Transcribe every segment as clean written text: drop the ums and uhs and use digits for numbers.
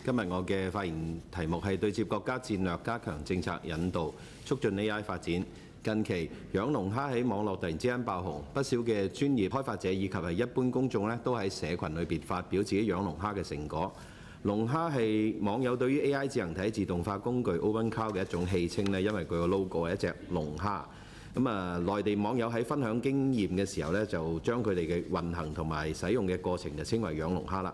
今日我嘅發言題目係對接國家戰略，加強政策引導，促進 AI 發展。近期養龍蝦喺網絡突然之間爆紅，不少嘅專業開發者以及係一般公眾都喺社群裏邊發表自己養龍蝦嘅成果。龍蝦係網友對於 AI 智能體自動化工具 OpenCloud 嘅一種戲稱，因為佢個 logo 係一隻龍蝦。內地網友喺分享經驗嘅時候就將佢哋嘅運行同埋使用嘅過程就稱為養龍蝦啦。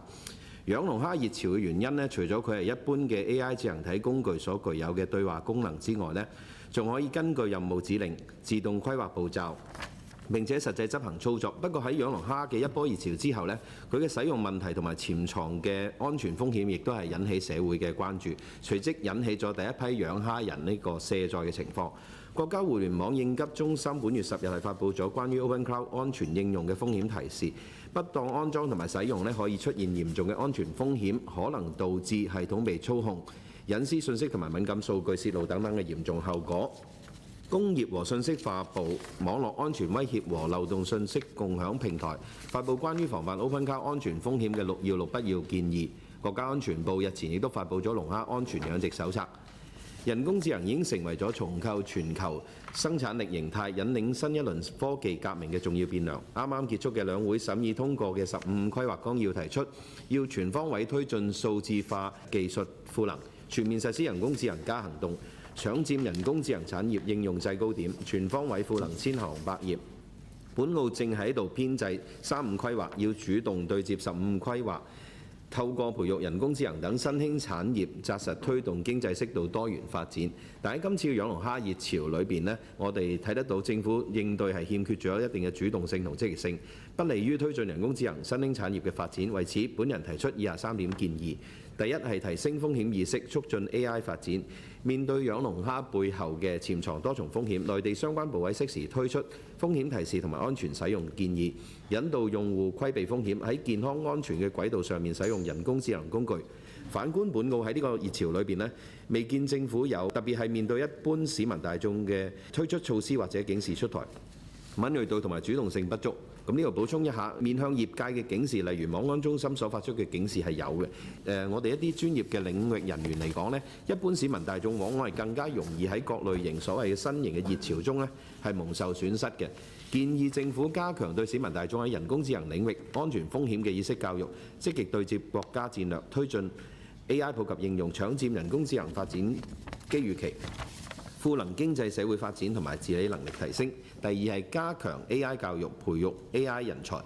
養龍蝦熱潮嘅原因除咗佢係一般嘅 AI 智能體工具所具有嘅對話功能之外仲可以根據任務指令自動規劃步驟，並且實際執行操作。不過喺養龍蝦嘅一波熱潮之後佢嘅使用問題同埋潛藏嘅安全風險亦都係引起社會嘅關注，隨即引起咗第一批養蝦人呢個卸載嘅情況。國家互聯網應急中心本月10日係發布咗關於 OpenCloud 安全應用嘅風險提示，不當安裝同埋使用可以出現嚴重嘅安全風險，可能導致系統被操控、隱私信息同埋敏感數據泄露等等嘅嚴重後果。工業和信息化部網絡安全威脅和漏洞信息共享平台發布關於防範 OpenCloud 安全風險嘅6要6不要建議。國家安全部日前亦都發布咗龍蝦安全養殖手冊。人工智能已經成為咗重構全球生產力形態、引領新一輪科技革命嘅重要變量。啱啱結束嘅兩會審議通過嘅15規劃綱要提出，要全方位推進數字化技術賦能，全面實施人工智能加行動，搶佔人工智能產業應用制高點，全方位賦能千行百業。本澳正喺度編製35規劃，要主動對接15規劃。透過培育人工智能等新興產業，紮實推動經濟適度多元發展。但喺今次嘅養龍蝦熱潮裏邊我哋睇得到政府應對係欠缺咗一定嘅主動性同積極性，不利於推進人工智能新興產業嘅發展。為此，本人提出以下3點建議：第一係提升風險意識，促進 AI 發展。面對養龍蝦背後嘅潛藏多重風險，內地相關部委適時推出風險提示同埋安全使用建議，引導用戶規避風險，喺健康安全嘅軌道上面使用人工智能工具。反觀本澳喺呢個熱潮裏邊未見政府有，特別係面對一般市民大眾嘅推出措施或者警示出台，敏鋭度同埋主動性不足。呢度補充一下，面向業界嘅警示，例如網安中心所發出嘅警示係有嘅。我哋一啲專業嘅領域人員嚟講一般市民大眾往往係更加容易喺各類型所謂嘅新型嘅熱潮中係蒙受損失嘅。建議政府加強對市民大眾喺人工智能領域安全風險嘅意識教育，積極對接國家戰略，推進 AI 普及應用，搶佔人工智能發展機遇期，賦能經濟社會發展同埋治理能力提升。第二係加強 AI 教育，培育 AI 人才。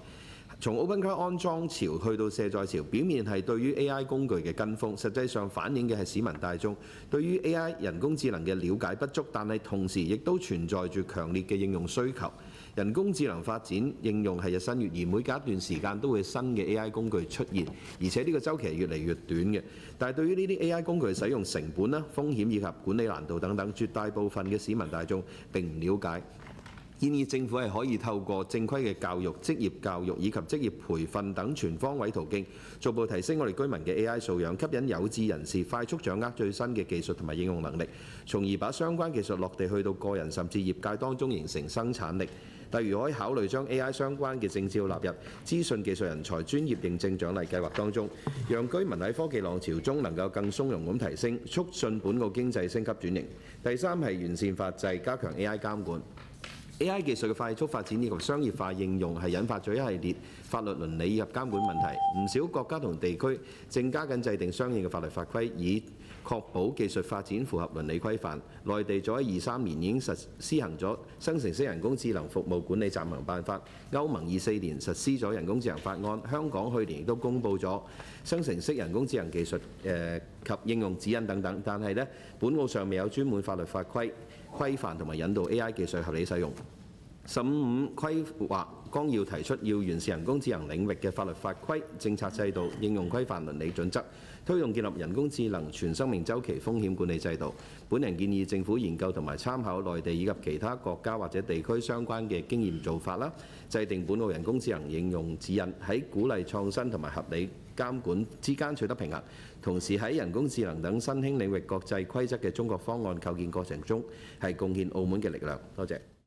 從 OpenCloud 安裝潮去到卸載潮，表面係對於 AI 工具嘅跟風，實際上反映嘅係市民大眾對於 AI 人工智能嘅了解不足，但係同時亦都存在住強烈嘅應用需求。人工智能發展應用係日新月異，每隔一段時間都會有新嘅 AI 工具出現，而且呢個週期係越嚟越短嘅。但係對於呢啲 AI 工具嘅使用成本、風險以及管理難度等等，絕大部分嘅市民大眾並唔了解。建議政府係可以透過正規嘅教育、職業教育以及職業培訓等全方位途徑，逐步提升我哋居民嘅 AI 素養，吸引有志人士快速掌握最新嘅技術同埋應用能力，從而把相關技術落地去到個人甚至業界當中形成生產力。例如可以考慮將 AI 相關嘅證照納入資訊技術人才專業認證獎勵計劃當中，讓居民喺科技浪潮中能夠更從容咁提升，促進本澳經濟升級轉型。第三係完善法制，加強 AI 監管。AI 技術嘅快速發展以及商業化應用係引發咗一系列法律倫理以及監管問題。唔少國家同地區正加緊制定相應嘅法律法規，以確保技術發展符合倫理規範。內地早喺23年已經施行咗生成式人工智能服務管理暫行辦法，歐盟24年實施咗人工智能法案，香港去年亦都公布咗生成式人工智能技術及應用指引等等。但係本澳尚未有專門法律法規規範同埋引導 AI 技術合理使用。15規劃綱要提出要完善人工智能領域嘅法律法規、政策制度、應用規範、倫理準則，推動建立人工智能全生命週期風險管理制度。本人建議政府研究同埋參考內地以及其他國家或者地區相關嘅經驗做法啦，制定本澳人工智能應用指引，喺鼓勵創新同埋合理監管之間取得平衡，同時喺人工智能等新興領域國際規則嘅中國方案構建過程中係貢獻澳門嘅力量。多謝。